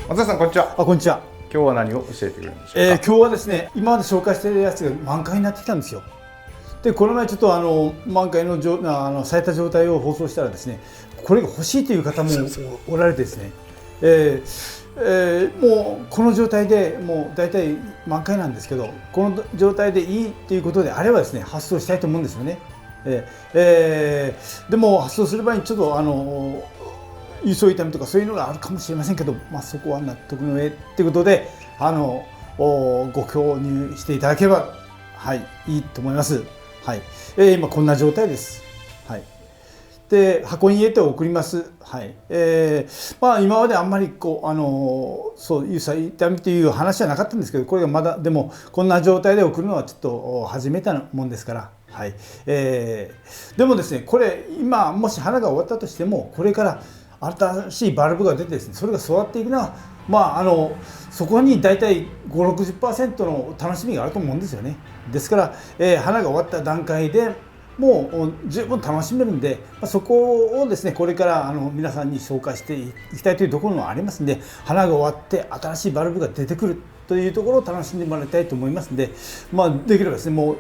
松田さん、こんにちは。こんにちは。今日は何を教えてくれるんでしょうか。今日はですね、今まで紹介しているやつが満開になってきたんですよ。で、この前ちょっと満開の咲いた状態を放送したらですね、これが欲しいという方もおられてですね、もうこの状態でもう大体満開なんですけど、この状態でいいということであればですね、発送したいと思うんですよね。でも発送する場合にちょっと輸送痛みとかそういうのがあるかもしれませんけど、そこは納得の上ということでご購入していただければ、いいと思います。今こんな状態です。で箱に入れて送ります。今まであんまりそういう痛みという話はなかったんですけど、これがまだでもこんな状態で送るのはちょっと初めてなもんですから。でもですね、これ今もし花が終わったとしても、これから新しいバルブが出てですね、それが育っていくのはそこに大体 50-60% の楽しみがあると思うんですよね。ですから、花が終わった段階でもう十分楽しめるんで、そこをですねこれから皆さんに紹介していきたいというところもありますんで、花が終わって新しいバルブが出てくるというところを楽しんでもらいたいと思いますので、できればですね、もう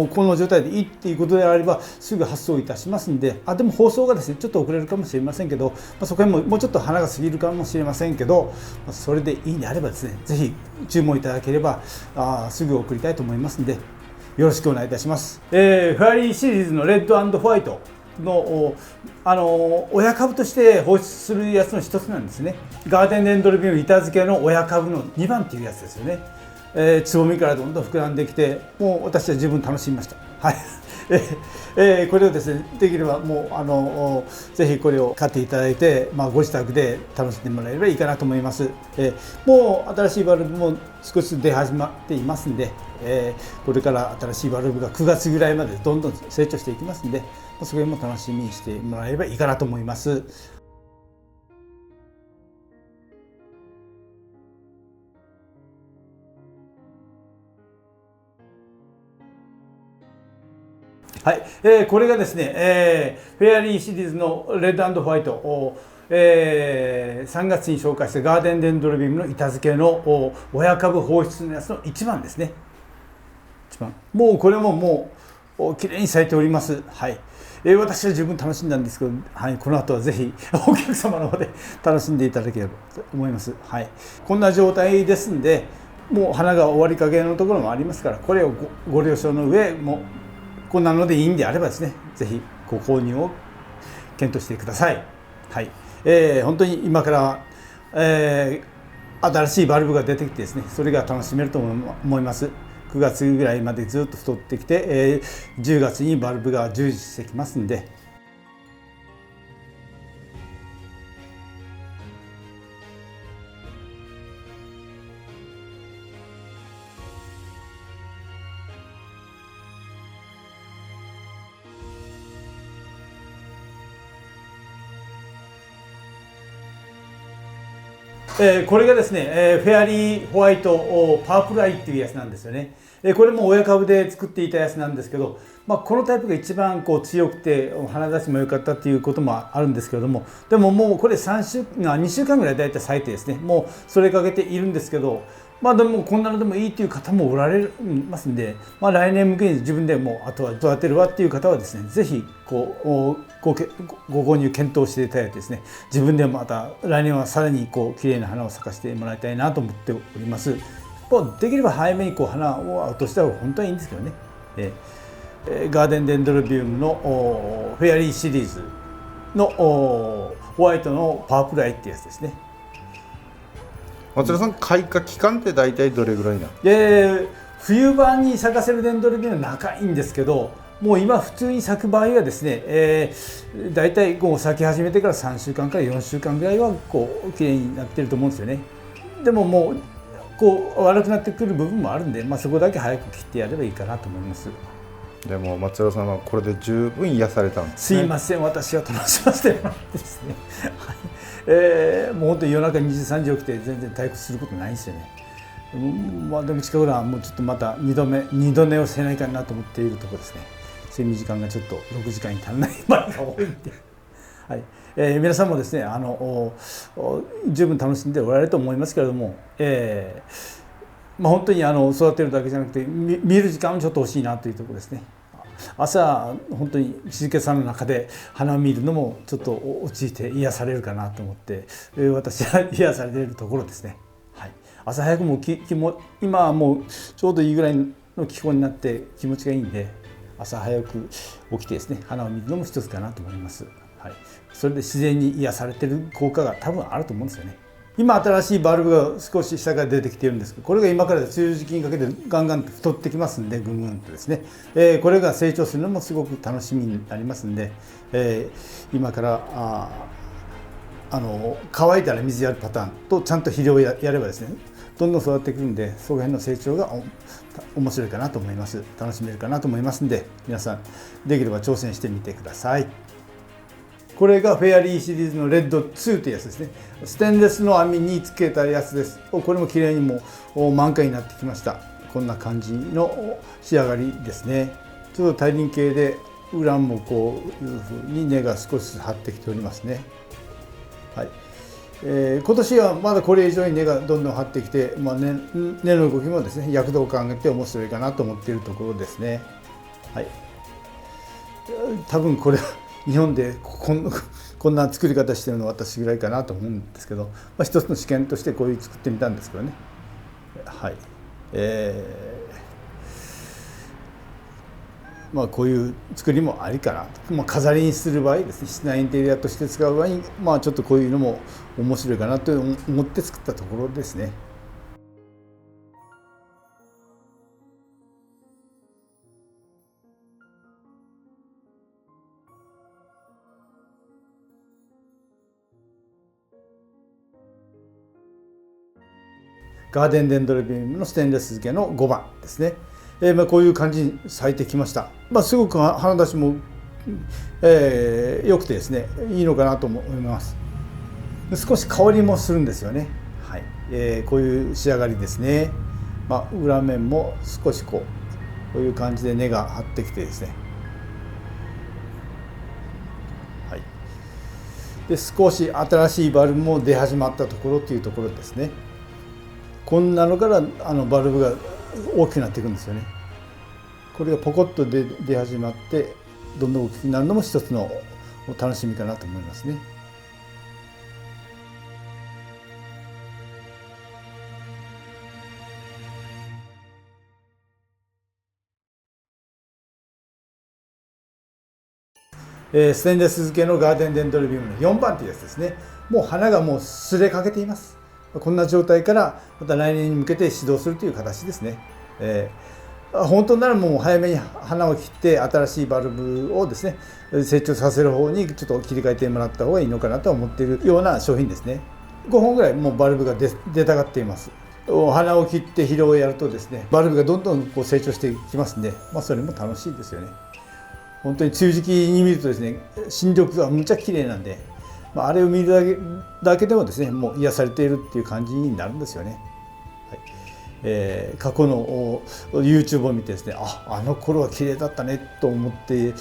この状態でいいっていうことであればすぐ発送いたしますんで、でも放送がですねちょっと遅れるかもしれませんけど、そこへもうちょっと花が過ぎるかもしれませんけど、それでいいんであればですね、ぜひ注文いただければすぐ送りたいと思いますんで、よろしくお願いいたします。フェアリーシリーズのレッド&ホワイトの親株として放出するやつの一つなんですね。ガーデンデンドロビウム板漬けの親株の2番っていうやつですよね。つぼみからどんどん膨らんできて、もう私は十分楽しみました。これをですねできればもうぜひこれを買っていただいて、ご自宅で楽しんでもらえればいいかなと思います。もう新しいバルブも少しずつ出始まっていますんで、これから新しいバルブが9月ぐらいまでどんどん成長していきますんで、それも楽しみにしてもらえればいいかなと思います。これがですね、フェアリーシリーズのレッド&ホワイトを、3月に紹介したガーデンデンドロビウムの板漬けの親株放出のやつの1番ですね。1番、もうこれももうきれいに咲いております。私は十分楽しんだんですけど、この後はぜひお客様の方で楽しんでいただければと思います。こんな状態ですんで、もう花が終わりかけのところもありますから、これをご了承の上、もうこんなのでいいんであればですね、ぜひご購入を検討してください。本当に今から、新しいバルブが出てきてですね、それが楽しめると思います。9月ぐらいまでずっと太ってきて、10月にバルブが充実してきますんで、これがですね、フェアリーホワイトパープルアイっていうやつなんですよね。これも親株で作っていたやつなんですけど、このタイプが一番強くて花出しも良かったっていうこともあるんですけれども、でももうこれ2週間ぐらいだいたい咲いてですね、もうそれかけているんですけど、でもこんなのでもいいっていう方もおられますんで、来年向けに自分でもうあとは育てるわっていう方はですね、ぜひご購入検討していただいてですね、自分でもまた来年はさらに綺麗な花を咲かせてもらいたいなと思っております。できれば早めに花を落とした方が本当はいいんですけどね。ガーデンデンドロビウムのフェアリーシリーズのホワイトのパープルアイってやつですね。松田さん、開花期間って大体どれぐらいなの？冬場に咲かせるデンドロビウムは長いんですけど、もう今普通に咲く場合はですね、大体咲き始めてから3週間から4週間ぐらいは綺麗になってると思うんですよね。でももう悪くなってくる部分もあるんで、そこだけ早く切ってやればいいかなと思います。でも松田さんはこれで十分癒されたんですね。すいません、私は楽しませてもらってですねもう本当に夜中2時3時起きて全然退屈することないんですよね。でも近頃はもうちょっとまた2度寝をせないかなと思っているところですね。睡眠時間がちょっと6時間に足らない場合が多いんではい。皆さんもですね十分楽しんでおられると思いますけれども、本当に育てるだけじゃなくて見る時間もちょっと欲しいなというところですね。朝本当に静けさの中で花を見るのもちょっと落ち着いて癒されるかなと思って、私は癒されているところですね。はい、朝早くも今はもうちょうどいいぐらいの気候になって気持ちがいいんで、朝早く起きてですね花を見るのも一つかなと思います。はい、それで自然に癒されてる効果が多分あると思うんですよね。今新しいバルブが少し下から出てきているんですけど、これが今から梅雨時期にかけてガンガンと太ってきますんで、ぐんぐんとですね、これが成長するのもすごく楽しみになりますんで、今から乾いたら水やるパターンとちゃんと肥料をやればですね、どんどん育ってくるんで、その辺の成長が面白いかなと思います。楽しめるかなと思いますんで、皆さんできれば挑戦してみてください。これがフェアリーシリーズのレッド2というやつですね。ステンレスの網につけたやつです。これも綺麗にもう満開になってきました。こんな感じの仕上がりですね。ちょっと大輪形で裏もこういうふうに根が少しずつ張ってきておりますね。はい。今年はまだこれ以上に根がどんどん張ってきて、根の動きもですね躍動感があって面白いかなと思っているところですね。はい。多分これ日本でこんな作り方してるのは私ぐらいかなと思うんですけど、一つの試験としてこういう作ってみたんですけどね。はい。こういう作りもありかなと、飾りにする場合ですね、室内インテリアとして使う場合に、ちょっとこういうのも面白いかなと思って作ったところですね。ガーデンデンドロビウムのステンレス漬けの5番ですね。こういう感じに咲いてきました。すごく花出しも、良くてですねいいのかなと思います。少し香りもするんですよね。はい。こういう仕上がりですね。裏面も少しこういう感じで根が張ってきてですね。はい。で少し新しいバルブも出始まったところというところですね。こんなのからバルブが大きくなっていくんですよね。これがポコッと出始まってどんどん大きくなるのも一つの楽しみかなと思いますね。ステンレス漬けのガーデンデンドロビウムの4番というやつですね。もう花がもうすれかけています。こんな状態からまた来年に向けて指導するという形ですね。本当ならもう早めに花を切って新しいバルブをですね成長させる方にちょっと切り替えてもらった方がいいのかなと思っているような商品ですね。5本ぐらいもうバルブが出たがっています。花を切って肥料をやるとですねバルブがどんどんこう成長していきますんで、それも楽しいですよね。本当に梅雨時期に見るとですね新緑がむちゃ綺麗なんで、あれを見るだけでもですねもう癒されているっていう感じになるんですよね。はい。過去の YouTube を見てですねあの頃は綺麗だったねと思って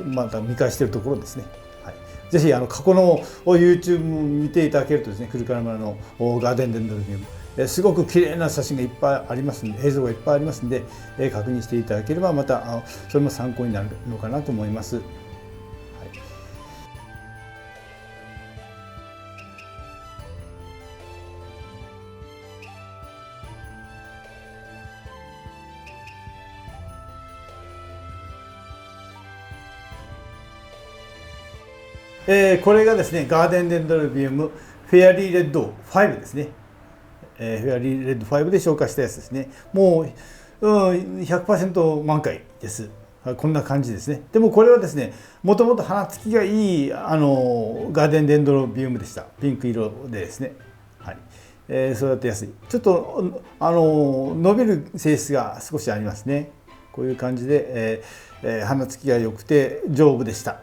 また見返しているところですね。はい、ぜひ過去の YouTube を見ていただけるとですね古川村のガーデンデンドロビウムすごく綺麗な写真がいっぱいありますんで映像がいっぱいありますんで確認していただければまたそれも参考になるのかなと思います。はい。これがですねガーデンデンドロビウムフェアリーレッド5ですね。フェアリーレッド5で紹介したやつですね。もう、100% 満開です。こんな感じですね。でもこれはですねもともと花つきがいいガーデンデンドロビウムでした。ピンク色でですね。はい。育てやすい。ちょっと伸びる性質が少しありますね。こういう感じで、花つきが良くて丈夫でした。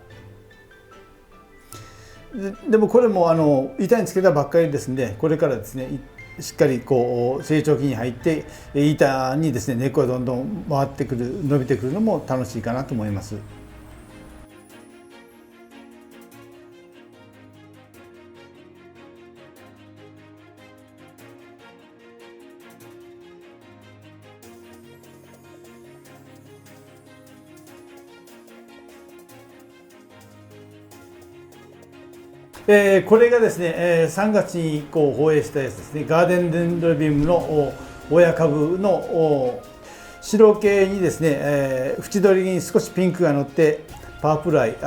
でもこれも板につけたばっかりですんでこれからですねしっかりこう成長期に入って板にですね根っこがどんどん回ってくる伸びてくるのも楽しいかなと思います。これがですね、3月に放映したやつですね。ガーデンデンドロビウムの親株の白系にですね、縁取りに少しピンクが乗ってパープルアイ、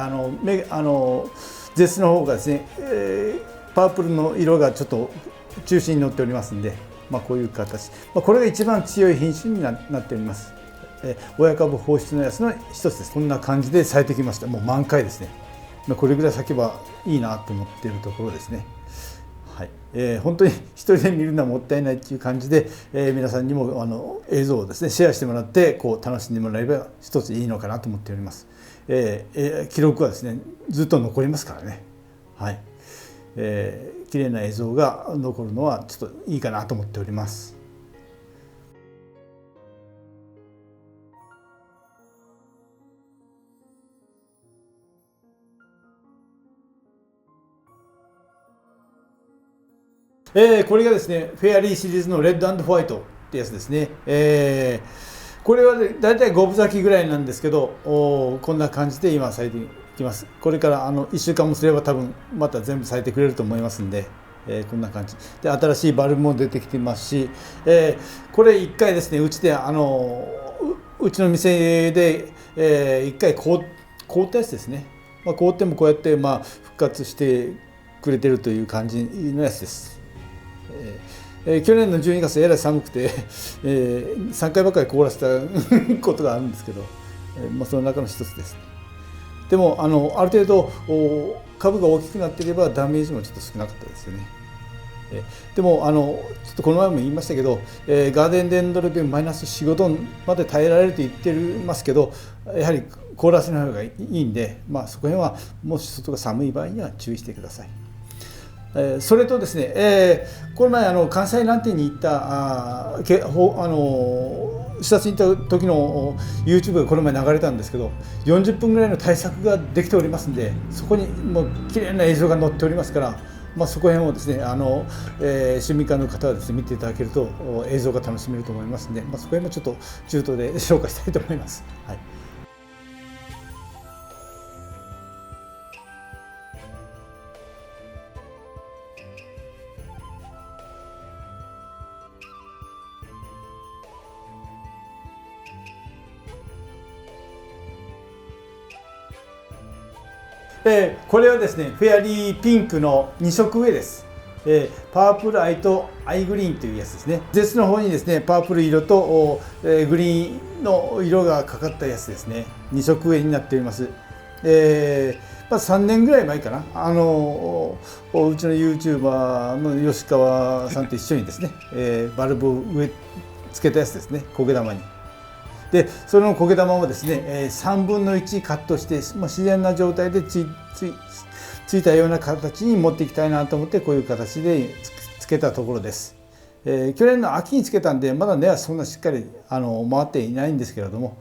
ゼスの方がですね、パープルの色がちょっと中心に乗っておりますんで、こういう形、これが一番強い品種になっております。親株放出のやつの一つです。こんな感じで咲いてきました。もう満開ですね。これぐらい咲けばいいなと思っているところですね。はい、本当に一人で見るのはもったいないっていう感じで、皆さんにも映像をですねシェアしてもらって楽しんでもらえれば一ついいのかなと思っております。記録はですねずっと残りますからね。はい、綺麗な映像が残るのはちょっといいかなと思っております。これがですねフェアリーシリーズのレッド&ホワイトってやつですね。これは、ね、だいたい5分咲きぐらいなんですけど、こんな感じで今咲いてきます。これから1週間もすれば多分また全部咲いてくれると思いますんで、こんな感じで新しいバルブも出てきてますし、これ1回ですねうちでうちの店で、1回凍ったやつですね。凍ってもこうやって復活してくれてるという感じのやつです。去年の12月えらい寒くて、3回ばかり凍らせたことがあるんですけど、その中の一つです。でもある程度株が大きくなっていればダメージもちょっと少なかったですよね。でもちょっとこの前も言いましたけど、ガーデンデンドロビウムマイナス4、5度まで耐えられると言ってますけど、やはり凍らせない方がいいんで、そこへんはもし外が寒い場合には注意してください。それとですね、この前関西ランテに行った視察に行った時の YouTube がこの前流れたんですけど、40分ぐらいの対策ができておりますんで、そこにもう綺麗な映像が載っておりますから、そこへんをですね趣味家の方はですね見ていただけると映像が楽しめると思いますんで、そこへんもちょっと中途で紹介したいと思います。はい。これはですねフェアリーピンクの2色上です。パープルアイとアイグリーンというやつですね。ゼスの方にですねパープル色とグリーンの色がかかったやつですね。2色上になっております。3年ぐらい前かな、うちの YouTuber の吉川さんと一緒にですね、バルブをつけたやつですね、苔玉に。でその苔玉をですね3分の1カットして自然な状態でついたような形に持っていきたいなと思ってこういう形でつけたところです。去年の秋につけたんでまだ根はそんなしっかり回っていないんですけれども、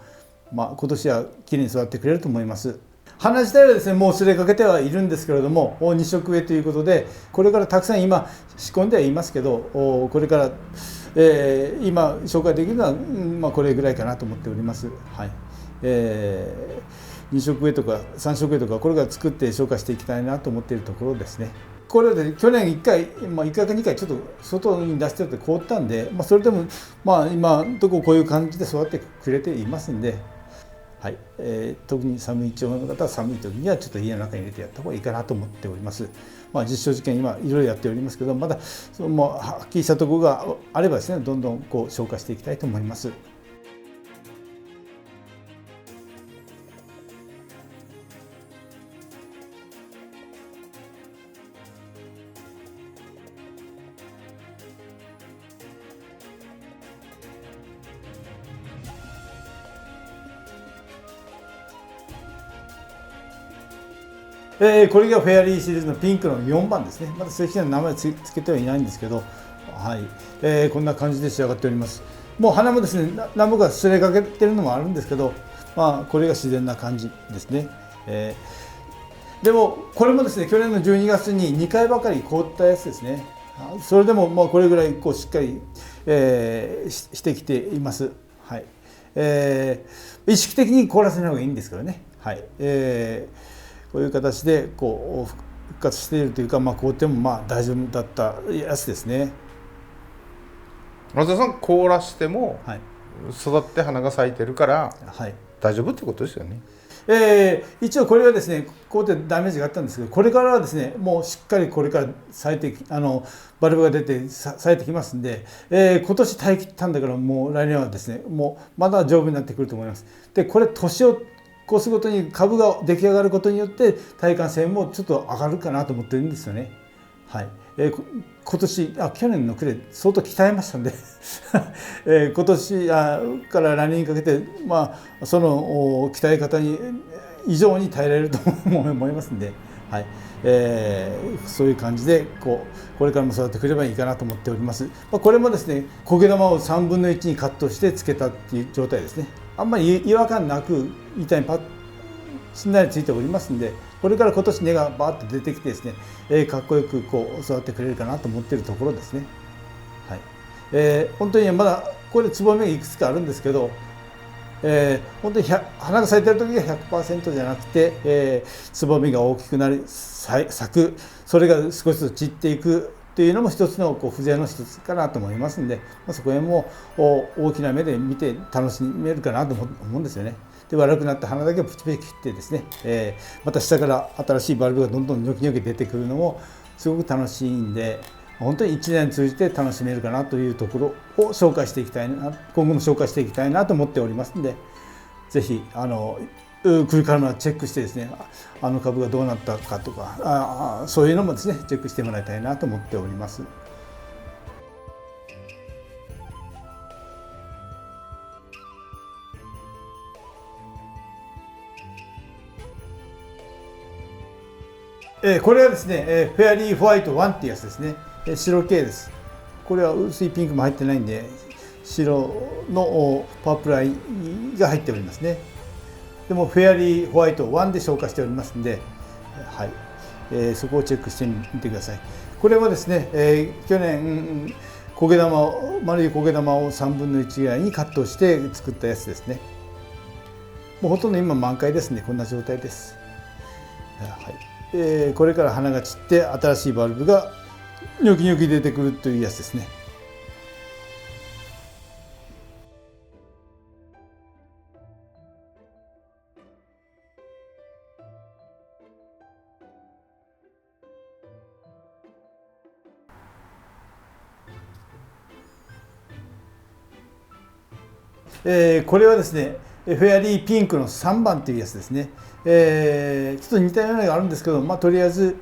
今年はきれいに育ってくれると思います。花自体はですねもうすれかけてはいるんですけれども2色植えということでこれからたくさん今仕込んではいますけどこれから今紹介できるのは、これぐらいかなと思っております。はい。2色植えとか3色植えとかこれから作って紹介していきたいなと思っているところですね。これで去年1回、1回か2回ちょっと外に出してて凍ったんで、それでも今のところこういう感じで育ってくれていますんで、はい、特に寒い地方の方は寒い時にはちょっと家の中に入れてやった方がいいかなと思っております。実証実験今いろいろやっておりますけど、まだはっきりしたところがあればですねどんどん紹介していきたいと思います。これがフェアリーシリーズのピンクの4番ですね。まだ正式な名前つけてはいないんですけど、はい、こんな感じで仕上がっております。もう花もですね何本かすれかけてるのもあるんですけど、これが自然な感じですね。でもこれもですね去年の12月に2回ばかり凍ったやつですね。それでもこれぐらいしっかり、してきています。はい。意識的に凍らせない方がいいんですけどね。はい。こういう形で復活しているというか、凍っても大丈夫だったやつですね。松田さん、凍らしてもはい、育って花が咲いてるからはい、大丈夫ってことですよね。一応これはですね、こうやってダメージがあったんですけど、これからはですね、もうしっかりこれから咲いてバルブが出て咲いてきますんで、今年耐え切ったんだから、もう来年はですね、もうまだ丈夫になってくると思います。で、これ年を越すごとに株が出来上がることによって耐寒性もちょっと上がるかなと思ってるんですよね。はい。今年去年の暮れ相当鍛えましたんで今年から来年にかけて、その鍛え方に以上に耐えられると思いますんで、はい、そういう感じでこれからも育ってくればいいかなと思っております。これもですね、苔玉を3分の1にカットしてつけたっていう状態ですね。あんまり違和感なく板にしんなりついておりますんで、これから今年根がバーッと出てきてですね、かっこよく育ってくれるかなと思っているところですね。はい。本当にまだこれつぼみがいくつかあるんですけど、本当に花が咲いてる時は 100% じゃなくて、つぼみが大きくなり咲く、それが少しずつ散っていくというのも一つの風情の一つかなと思いますんで、そこへも大きな目で見て楽しめるかなと思うんですよね。で、悪くなった花だけをプチプチ切ってですね、また下から新しいバルブがどんどんニョキニョキ出てくるのもすごく楽しいんで、本当に1年通じて楽しめるかなというところを紹介していきたいな、今後も紹介していきたいなと思っておりますので、ぜひ来るからのチェックしてですね、株がどうなったかとか、そういうのもですねチェックしてもらいたいなと思っております。これはですね、フェアリーホワイト1っていうやつですね。白系です。これは薄いピンクも入ってないんで、白のパープライが入っておりますね。でもフェアリーホワイト1で紹介しておりますんで、はい、そこをチェックしてみてください。これはですね、去年丸い苔玉を3分の1ぐらいにカットして作ったやつですね。もうほとんど今満開ですね。こんな状態です。はい、これから花が散って新しいバルブがニョキニョキ出てくるというやつですね。これはですね、フェアリーピンクの3番というやつですね。ちょっと似たようなのがあるんですけど、とりあえず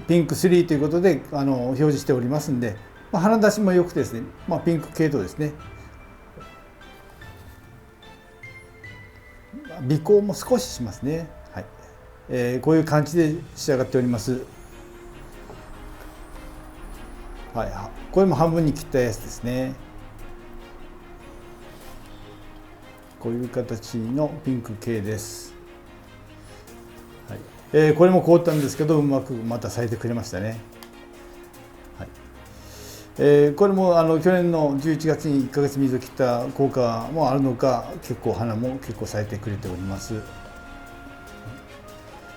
ピンク3ということで表示しておりますんで、花出しも良くてですね、ピンク系統ですね。尾光も少ししますね。はい、こういう感じで仕上がっております。はい、これも半分に切ったやつですね。こういう形のピンク系です。はい、これも凍ったんですけど、うまくまた咲いてくれましたね。はい、これも去年の11月に1ヶ月水を切った効果もあるのか、結構花も結構咲いてくれております。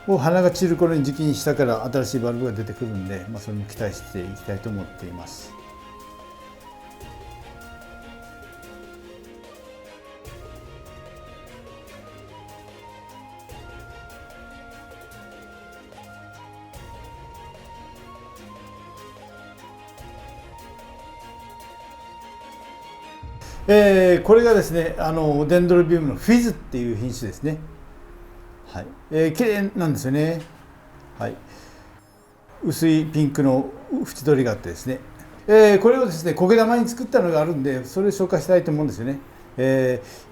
もう花が散る頃に時期に下から新しいバルブが出てくるんで、それも期待していきたいと思っています。これがですね、デンドロビウムのフィズっていう品種ですね。はい、綺麗なんですよね。はい、薄いピンクの縁取りがあってですね、これをですね苔玉に作ったのがあるんで、それを紹介したいと思うんですよね。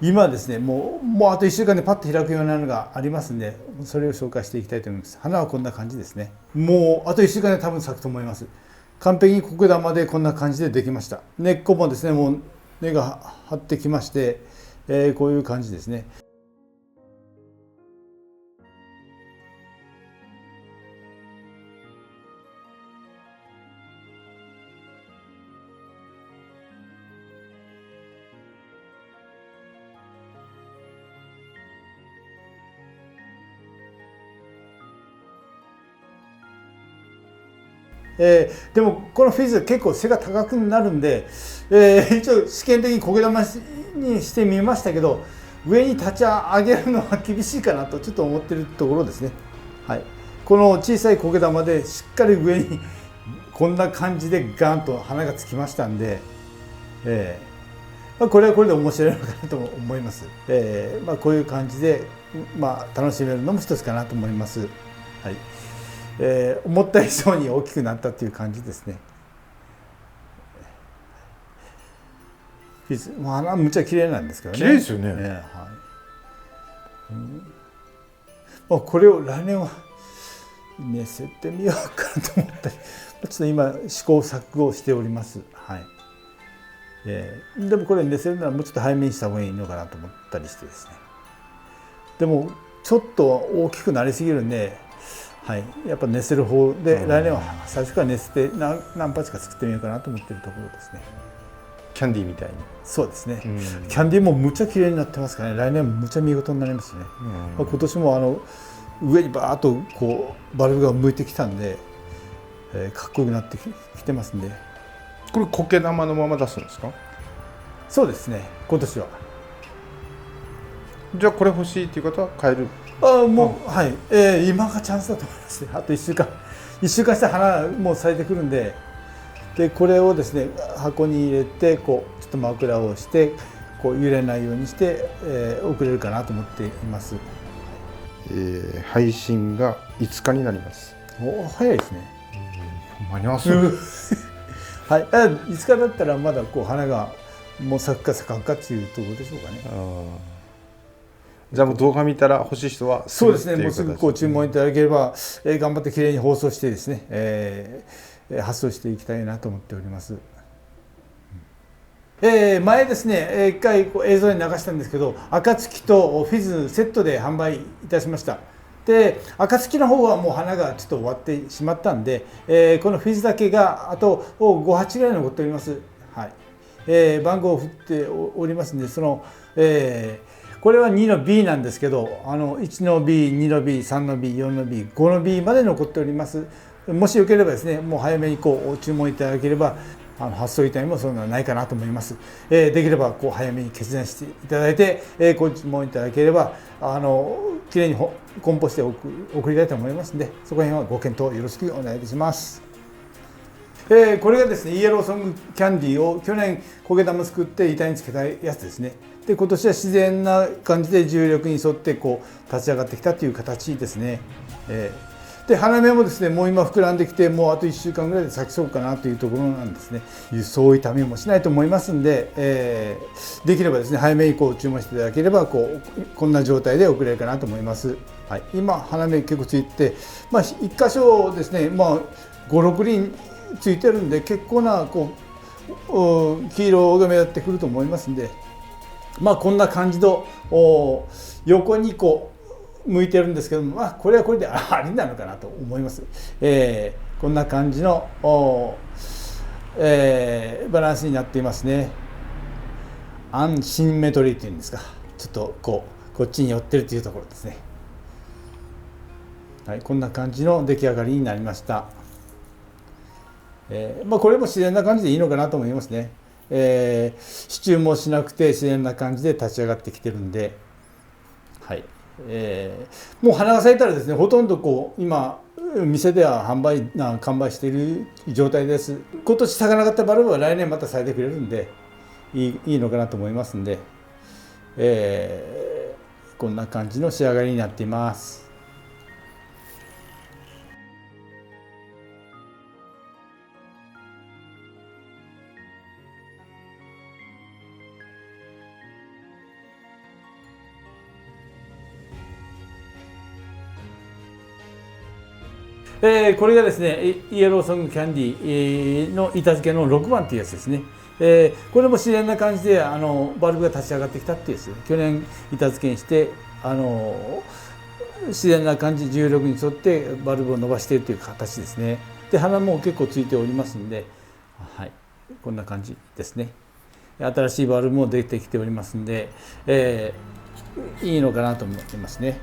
今ですね、もうあと1週間でパッと開くようなのがありますんで、それを紹介していきたいと思います。花はこんな感じですね。もうあと1週間で多分咲くと思います。完璧に苔玉でこんな感じでできました。根っこもですね、もう根が張ってきまして、こういう感じですね。でもこのフィズ結構背が高くなるんで、一応試験的に焦げ玉にしてみましたけど、上に立ち上げるのは厳しいかなとちょっと思ってるところですね。はい、この小さい焦げ玉でしっかり上にこんな感じでガンと花がつきましたんで、これはこれで面白いのかなと思います。こういう感じで、楽しめるのも一つかなと思います。はい、思った以上に大きくなったという感じですね。花むっちゃ綺麗なんですけどね。綺麗ですよね。これを来年は寝せてみようかなと思ったり、ちょっと今試行錯誤しております。はい。でもこれ寝せるならもうちょっと早めにした方がいいのかなと思ったりしてですね。でもちょっと大きくなりすぎるんで、はい、やっぱ寝せる方で来年は最初から寝せて何鉢か作ってみようかなと思ってるところですね。キャンディーみたいに。そうですね。キャンディーもむちゃ綺麗になってますからね。来年もむちゃ見事になりますね。今年も上にバーッとこうバルブが向いてきたんで、かっこよくなってきてますんで。これ苔玉のまま出すんですか？そうですね。今年は。じゃあこれ欲しいっていう方は買える？もうはい。今がチャンスだと思いますね。あと1週間したら花もう咲いてくるんで。でこれをですね箱に入れてこうちょっと枕をしてこう揺れないようにして、送れるかなと思っています。配信が5日になります。早いですね。間に合わせる。はい。5日だったらまだこう花がもう咲くか咲かんかっていうところでしょうかね。じゃあもう動画見たら欲しい人はそうですね。もうすぐこう注文いただければ、頑張ってきれいに包装してですね。発送していきたいなと思っております。前ですね、一回映像に流したんですけど、暁とフィズセットで販売いたしました。で、暁の方はもう花がちょっと終わってしまったんで、このフィズだけがあと5鉢ぐらい残っております。はい。番号を振っておりますんで、これは2の B なんですけど、1の B、2の B、3の B、4の B、5の B まで残っております。もしよければですね、もう早めに注文いただければ、発送遺体もそういうのはないかなと思います。できれば早めに決断していただいて、ご注文いただければきれいに梱包して送りたいと思いますので、そこら辺はご検討よろしくお願いいたします。これがですね、イエローソングキャンディーを去年焦げ玉作って板につけたやつですね。で今年は自然な感じで重力に沿って立ち上がってきたという形ですね。で花芽もですね、もう今膨らんできて、もうあと1週間ぐらいで咲きそうかなというところなんですね。そういうためもしないと思いますんで、できればですね早めに注文していただければこんな状態で送れるかなと思います。はい、今花芽結構ついて、1箇所ですね、5、6輪ついてるんで、結構な黄色が目立ってくると思いますんで、こんな感じの横に向いてるんですけども、これはこれでありなのかなと思います。こんな感じのバランスになっていますね。アンシンメトリーっていうんですか、ちょっとこっちに寄ってるというところですね。はい、こんな感じの出来上がりになりました。これも自然な感じでいいのかなと思いますね。支柱もしなくて自然な感じで立ち上がってきてるんで、はい。もう花が咲いたらですね、ほとんど今店では完売している状態です。今年咲かなかったバルブは来年また咲いてくれるんでいいのかなと思いますんで、こんな感じの仕上がりになっています。これがですね、イエローソングキャンディーの板付けの6番っていうやつですね。これも自然な感じでバルブが立ち上がってきたっていうやつ。去年板付けにして自然な感じ、重力に沿ってバルブを伸ばしているという形ですね。で花も結構ついておりますんで、はい、こんな感じですね。新しいバルブも出てきておりますんで、いいのかなと思ってますね。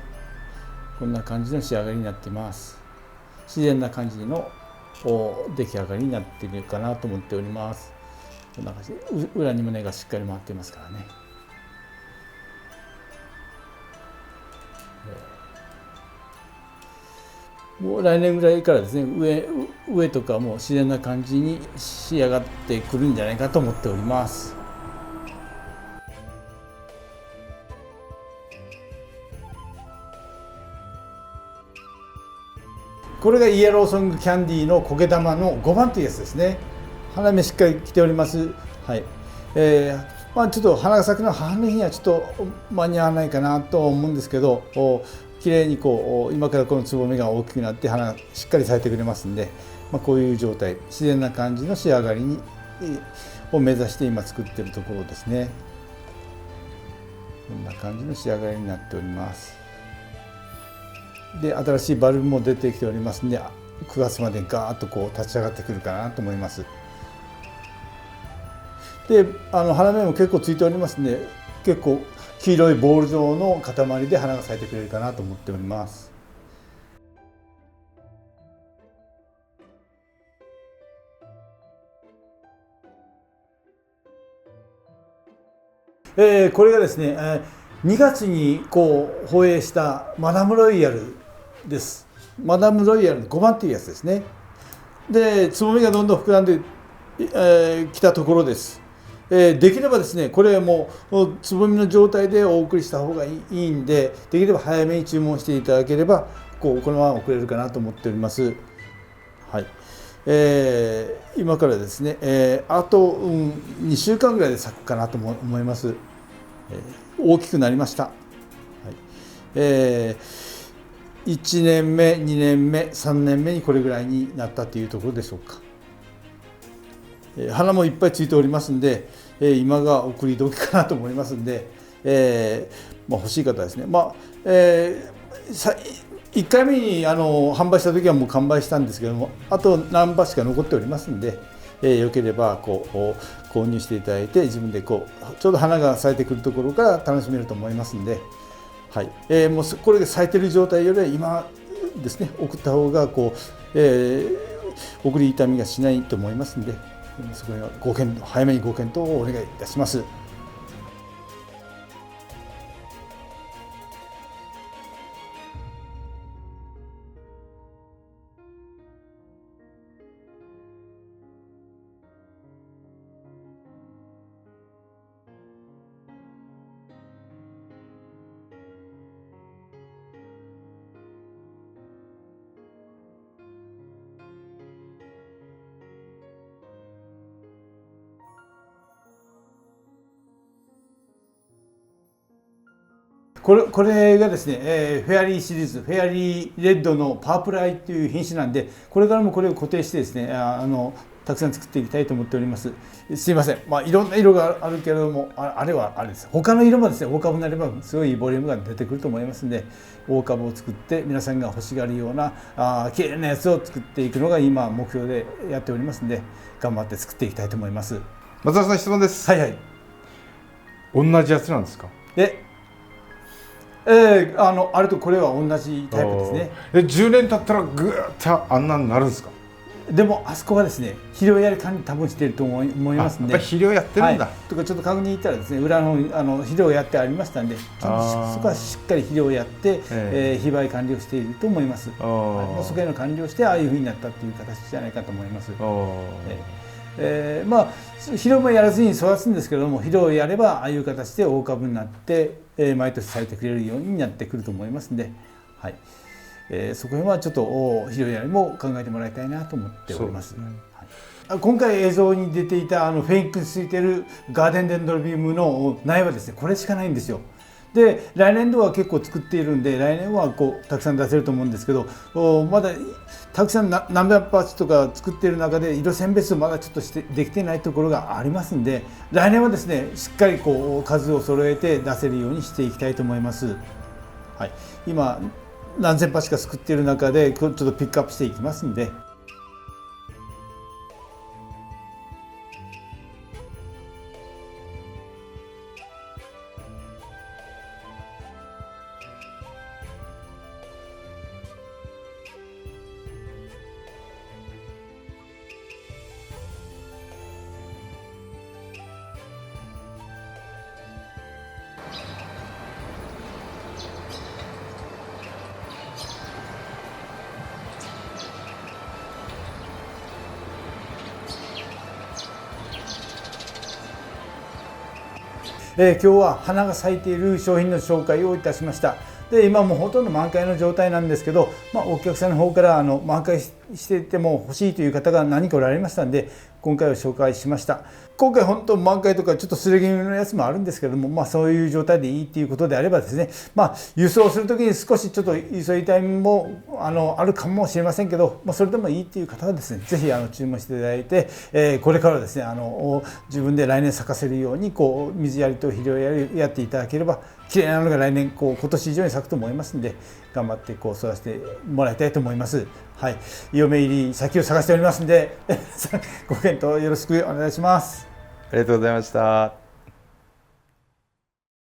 こんな感じの仕上がりになっています。自然な感じの出来上がりになっているかなと思っております。こんな感じで裏に胸がしっかり回ってますからね。もう来年ぐらいからですね、上とかも自然な感じに仕上がってくるんじゃないかと思っております。これがイエローソングキャンディーの苔玉の5番というやつですね。花芽しっかり来ております。はい。ちょっと花が咲くのは母の日にはちょっと間に合わないかなと思うんですけど、綺麗に今からこのつぼみが大きくなって花がしっかり咲いてくれますんで、こういう状態、自然な感じの仕上がりを目指して今作っているところですね。こんな感じの仕上がりになっております。で、新しいバルブも出てきておりますんで、9月までガーッと立ち上がってくるかなと思います。で、花芽も結構ついておりますんで、結構黄色いボール状の塊で花が咲いてくれるかなと思っております。これがですね、2月に放映したマダムロイヤルです。マダムロイヤルの5番っていうやつですね。で、つぼみがどんどん膨らんできたところです。できればですね、これもつぼみの状態でお送りした方がいいんで、できれば早めに注文していただければこのまま送れるかなと思っております。はい。今からですね、あと、2週間ぐらいで咲くかなと思います。大きくなりました。はい。1年目、2年目、3年目にこれぐらいになったというところでしょうか。花もいっぱいついておりますんで、今が送り時かなと思いますんで、欲しい方はですね、1回目に販売した時はもう完売したんですけども、あと何羽しか残っておりますんで、よければ購入していただいて、自分でちょうど花が咲いてくるところから楽しめると思いますんで、はい。もうこれが咲いてる状態よりは今ですね、送った方が送り痛みがしないと思いますんで、そこは早めにご検討をお願いいたします。これがですね、フェアリーシリーズ、フェアリーレッドのパープルアイという品種なんで、これからもこれを固定してですね、たくさん作っていきたいと思っております。すいません、いろんな色があるけれども、あれはあれです。他の色もですね、大株になればすごいボリュームが出てくると思いますんで、大株を作って皆さんが欲しがるような綺麗なやつを作っていくのが今目標でやっておりますんで、頑張って作っていきたいと思います。松田さん、質問です。はいはい。同じやつなんですか？あれとこれは同じタイプですね。10年経ったらぐーっとあんなになるんですか？でもあそこはですね、肥料やり管理多分していると思いますんで、やっぱり肥料やってるんだ、とかちょっと確認行ったらですね、裏の肥料やってありましたんで、ちゃんとそこはしっかり肥料をやって、非売管理をしていると思います。そこへの管理をしてああいうふうになったっていう形じゃないかと思います。肥料もやらずに育つんですけれども、肥料をやればああいう形で大株になって、毎年咲いてくれるようになってくると思いますんで、はい。そこはちょっと肥料やりも考えてもらいたいなと思っております。今回映像に出ていたフェイクについているガーデンデンドロビウムの苗はですね、これしかないんですよ。で、来年度は結構作っているんで、来年はたくさん出せると思うんですけど、まだたくさん何百鉢とか作っている中で色選別まだちょっとできていないところがありますんで、来年はですね、しっかり数を揃えて出せるようにしていきたいと思います。はい、今何千鉢か作っている中でちょっとピックアップしていきますんで。今日は花が咲いている商品の紹介をいたしました。で今もうほとんど満開の状態なんですけど、お客さんの方から満開していても欲しいという方が何かおられましたんで、今回は紹介しました。今回本当満開とかちょっとすれ気味のやつもあるんですけども、そういう状態でいいっていうことであればですね、輸送する時に少しちょっと急いタイムもあるかもしれませんけど、それでもいいっていう方はですね、ぜひ注文していただいて、これからですね自分で来年咲かせるように水やりと肥料やりやっていただければ、綺麗なのが来年今年以上に咲くと思いますんで、頑張って育ててもらいたいと思います。はい、嫁入り先を探しておりますんでご検討よろしくお願いします。ありがとうございました。